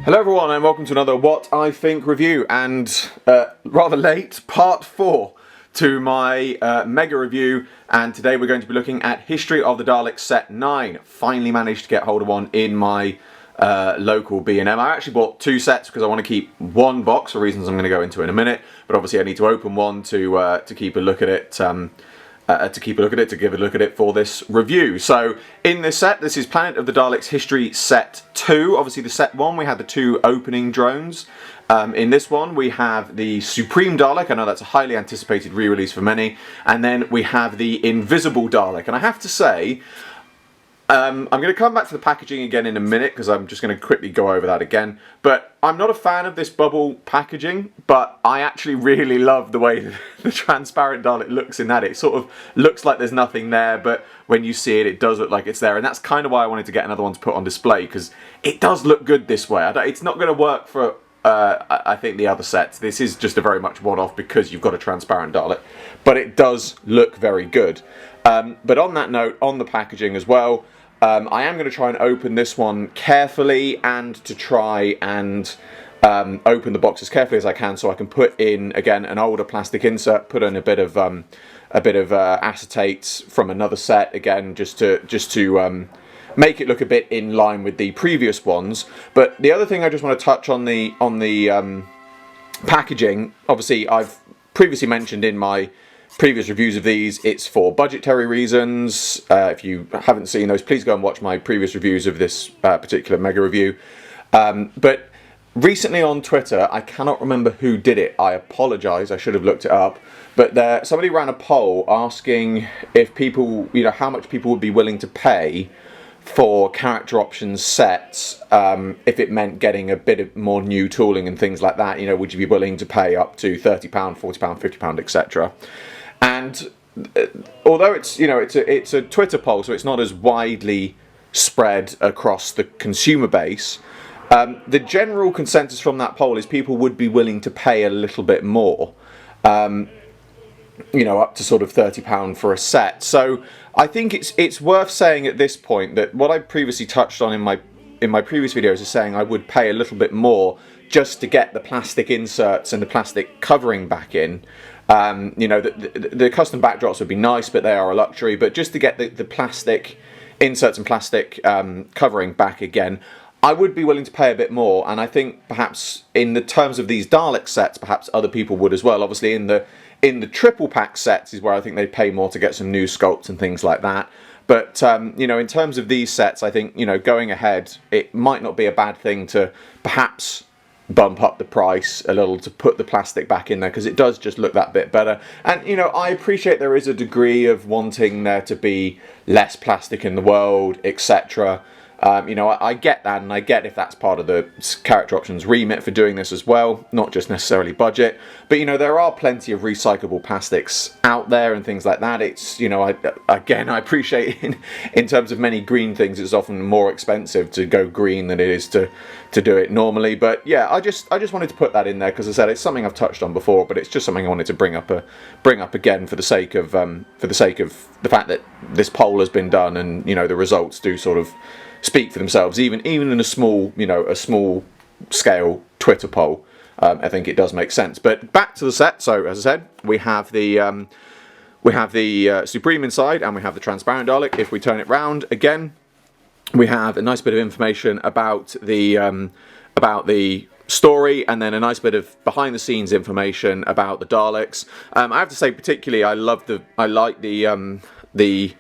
Hello everyone and welcome to another What I Think review, and rather late, part 4 to my mega review, and today we're going to be looking at History of the Daleks set 9. Finally managed to get hold of one in my local B&M. I actually bought 2 sets because I want to keep one box for reasons I'm going to go into in a minute, but obviously I need to open one to keep a look at it. To give a look at it for this review. So in this set, this is Planet of the Daleks History Set 2. Obviously the set 1 we had the 2 opening drones. In this one we have the Supreme Dalek. I know that's a highly anticipated re-release for many. And then we have the Invisible Dalek. And I have to say, I'm going to come back to the packaging again in a minute because I'm just going to quickly go over that again. But I'm not a fan of this bubble packaging, but I actually really love the way the transparent Dalek looks in that. It sort of looks like there's nothing there, but when you see it, it does look like it's there. And that's kind of why I wanted to get another one to put on display, because it does look good this way. It's not going to work for, I think, the other sets. This is just a very much one-off because you've got a transparent Dalek, but it does look very good. But on that note, on the packaging as well, I am going to try and open this one carefully, and to try and open the box as carefully as I can, so I can put in again an older plastic insert, put in a bit of acetates from another set again, just to make it look a bit in line with the previous ones. But the other thing I just want to touch on the packaging. Obviously, I've previously mentioned in my previous reviews of these, it's for budgetary reasons. If you haven't seen those, please go and watch my previous reviews of this particular mega review. But recently on Twitter, I cannot remember who did it. I apologise, I should have looked it up. But somebody ran a poll asking if people, how much people would be willing to pay for character options sets, if it meant getting a bit more new tooling and things like that. Would you be willing to pay up to £30, £40, £50, etc.? And although it's a Twitter poll, so it's not as widely spread across the consumer base, the general consensus from that poll is people would be willing to pay a little bit more, up to sort of £30 for a set. So I think it's worth saying at this point that what I previously touched on in my previous videos is saying I would pay a little bit more just to get the plastic inserts and the plastic covering back in. The custom backdrops would be nice, but they are a luxury. But just to get the plastic inserts and plastic covering back again, I would be willing to pay a bit more. And I think perhaps in the terms of these Dalek sets, perhaps other people would as well. Obviously in the triple pack sets is where I think they pay more to get some new sculpts and things like that. But in terms of these sets, I think going ahead, it might not be a bad thing to perhaps bump up the price a little to put the plastic back in there, because it does just look that bit better. And I appreciate there is a degree of wanting there to be less plastic in the world, etc. I get that, and I get if that's part of the character options remit for doing this as well, not just necessarily budget. But there are plenty of recyclable plastics out there and things like that. It's I appreciate in terms of many green things, it's often more expensive to go green than it is to do it normally. But yeah, I just wanted to put that in there because I said it's something I've touched on before, but it's just something I wanted to bring up again for the sake of the fact that this poll has been done, and the results do sort of speak for themselves, even in a small scale Twitter poll. I think it does make sense. But back to the set. So as I said, we have the Supreme inside, and we have the transparent Dalek. If we turn it round again, we have a nice bit of information about the story, and then a nice bit of behind the scenes information about the Daleks. I have to say, particularly, I like the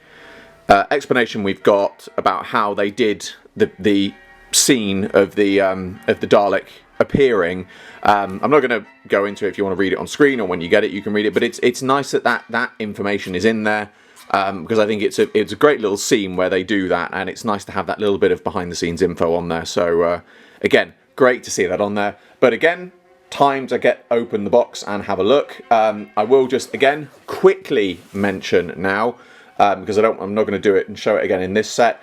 explanation we've got about how they did the scene of the Dalek appearing. I'm not going to go into it. If you want to read it on screen, or when you get it you can read it, but it's nice that information is in there, because I think it's a great little scene where they do that, and it's nice to have that little bit of behind the scenes info on there. So again, great to see that on there. But again, time to open the box and have a look. I will just again quickly mention now, because I'm not going to do it and show it again in this set.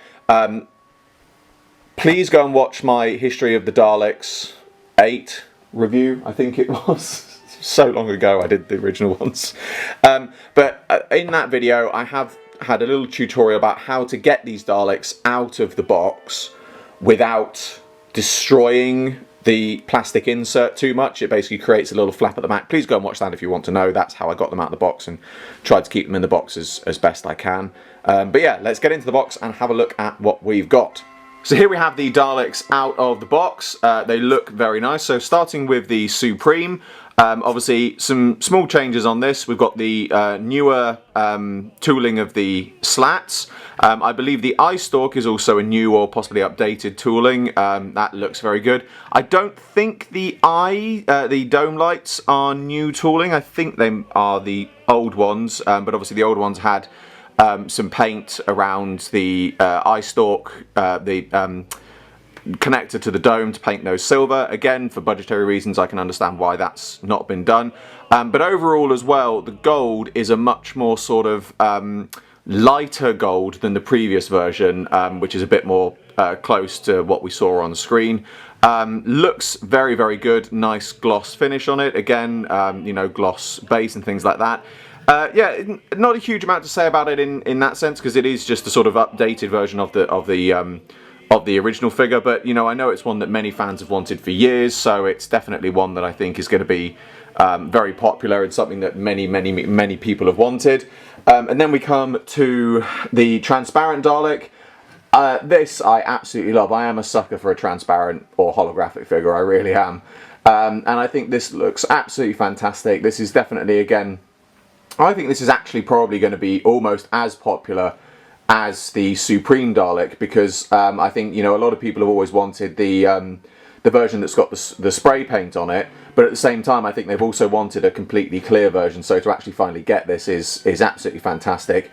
Please go and watch my History of the Daleks 8 review. I think it was so long ago I did the original ones. But in that video I have had a little tutorial about how to get these Daleks out of the box without destroying the plastic insert too much. It basically creates a little flap at the back. Please go and watch that if you want to know. That's how I got them out of the box and tried to keep them in the box as best I can. But yeah, let's get into the box and have a look at what we've got. So here we have the Daleks out of the box. They look very nice. So starting with the Supreme, obviously some small changes on this. We've got the newer tooling of the slats. I believe the eye stalk is also a new or possibly updated tooling. That looks very good. I don't think the the dome lights are new tooling. I think they are the old ones, but obviously the old ones had some paint around the eye stalk, the connector to the dome to paint those silver. Again, for budgetary reasons, I can understand why that's not been done. But overall as well, the gold is a much more sort of lighter gold than the previous version, which is a bit more close to what we saw on the screen. Looks very, very good. Nice gloss finish on it. Again, you know, gloss base and things like that. Yeah, not a huge amount to say about it in that sense, because it is just a sort of updated version of the original figure. But you know, I know it's one that many fans have wanted for years, so it's definitely one that I think is going to be very popular and something that many people have wanted. And then we come to the transparent Dalek. This I absolutely love. I am a sucker for a transparent or holographic figure. I really am. And I think this looks absolutely fantastic. This is definitely, again, I think this is actually probably going to be almost as popular as the Supreme Dalek, because I think, you know, a lot of people have always wanted the version that's got the spray paint on it, but at the same time I think they've also wanted a completely clear version, so to actually finally get this is absolutely fantastic.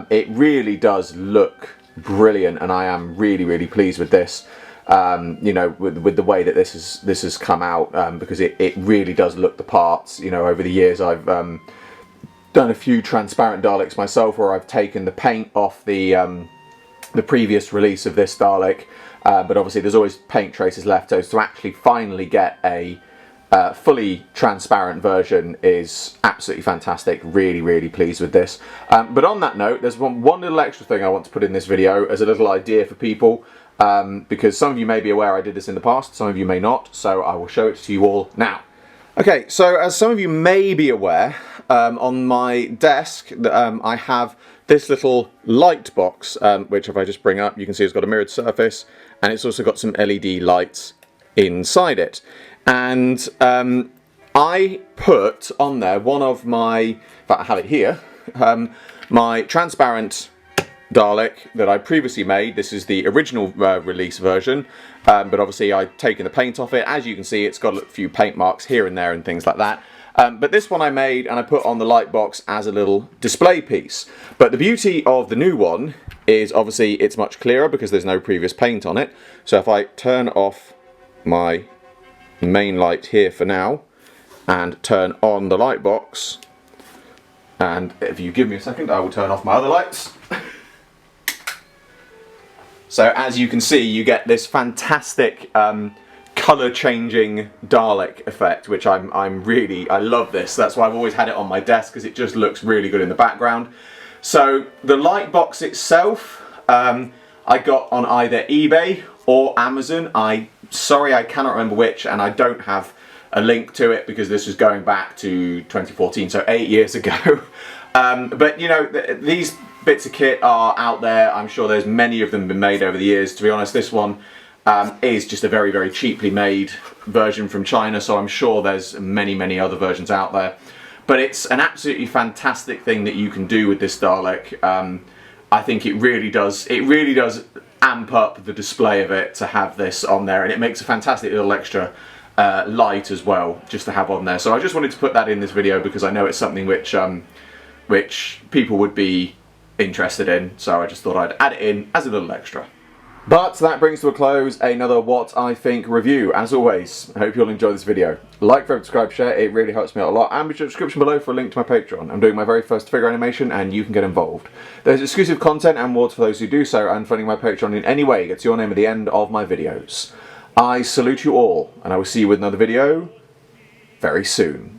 It really does look brilliant, and I am really pleased with this. You know, with the way that this has come out, because it really does look the parts. You know, over the years I've done a few transparent Daleks myself, where I've taken the paint off the previous release of this Dalek, but obviously there's always paint traces left, so to actually finally get a fully transparent version is absolutely fantastic. Really pleased with this. But on that note, there's one little extra thing I want to put in this video as a little idea for people, because some of you may be aware I did this in the past, some of you may not, so I will show it to you all now. Okay, so as some of you may be aware, on my desk I have this little light box, which if I just bring up, you can see it's got a mirrored surface, and it's also got some LED lights inside it. And I put on there one of my, in fact I have it here, my transparent Dalek that I previously made. This is the original release version, but obviously I've taken the paint off it. As you can see, it's got a few paint marks here and there and things like that. But this one I made and I put on the light box as a little display piece. But the beauty of the new one is obviously it's much clearer because there's no previous paint on it. So if I turn off my main light here for now and turn on the light box, and if you give me a second I will turn off my other lights. So as you can see, you get this fantastic colour changing Dalek effect, which I love this. That's why I've always had it on my desk, because it just looks really good in the background. So the light box itself, I got on either eBay or Amazon. Sorry, I cannot remember which, and I don't have a link to it because this was going back to 2014, so 8 years ago. But you know, these bits of kit are out there. I'm sure there's many of them been made over the years. To be honest, this one is just a very cheaply made version from China, so I'm sure there's many other versions out there. But it's an absolutely fantastic thing that you can do with this Dalek. I think it really does amp up the display of it to have this on there, and it makes a fantastic little extra light as well just to have on there. So I just wanted to put that in this video because I know it's something which people would be interested in, so I just thought I'd add it in as a little extra. But that brings to a close another What I Think review. As always, I hope you'll enjoy this video. Like, favorite, subscribe, share, it really helps me out a lot. And be sure to description below for a link to my Patreon. I'm doing my very first figure animation and you can get involved. There's exclusive content and rewards for those who do so, and funding my Patreon in any way gets your name at the end of my videos. I salute you all, and I will see you with another video very soon.